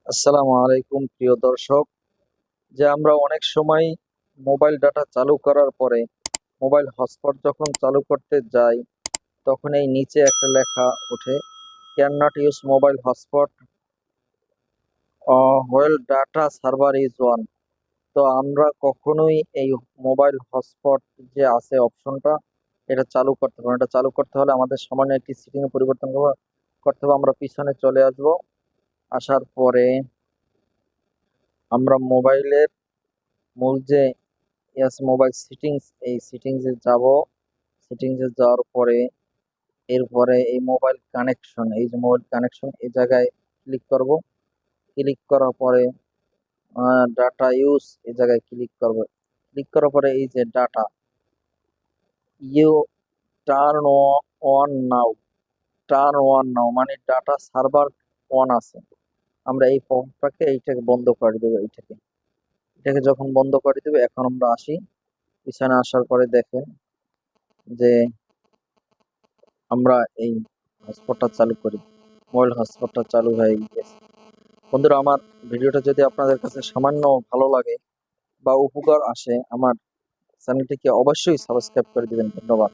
আসসালামু আলাইকুম প্রিয় দর্শক। আমরা অনেক সময় মোবাইল ডাটা চালু করার পরে মোবাইল হটস্পট যখন চালু করতে যাই, তখন এই নিচে একটা লেখা ওঠে, can not use mobile hotspot while data server is on. তো আমরা কখনোই এই মোবাইল হটস্পট যে আছে অপশনটা, এটা চালু করতে পারবো না। এটা চালু করতে হলে আমাদের সামান্য একটি সেটিং এ পরিবর্তন করতে হবে। আমরা পিছনে চলে আসব। আসার পরে আমরা মোবাইলের মূল যে মোবাইল সেটিংস, এই সেটিংসে যাব। সেটিংসে যাওয়ার পরে এরপরে এই মোবাইল কানেকশন, এই যে মোবাইল কানেকশন, এই জায়গায় ক্লিক করব। ক্লিক করার পরে ডাটা ইউজ, এই জায়গায় ক্লিক করব। ক্লিক করার পরে এই যে data you turn on now, turn on now মানে ডাটা সার্ভার অন আছে। আমরা এই পপটাকে এইটাকে বন্ধ করে দেবো। এটাকে যখন বন্ধ করে দেবো, এখন আমরা আসি। পিছনে আসার পরে দেখেন যে আমরা এই হটস্পটটা চালু করি। মোবাইল হটস্পটটা চালু হয়ে গেছে। বন্ধুরা, আমার ভিডিওটা যদি আপনাদের কাছে সামান্য ভালো লাগে বা উপকার আসে, আমার চ্যানেলটিকে অবশ্যই সাবস্ক্রাইব করে দিবেন। ধন্যবাদ।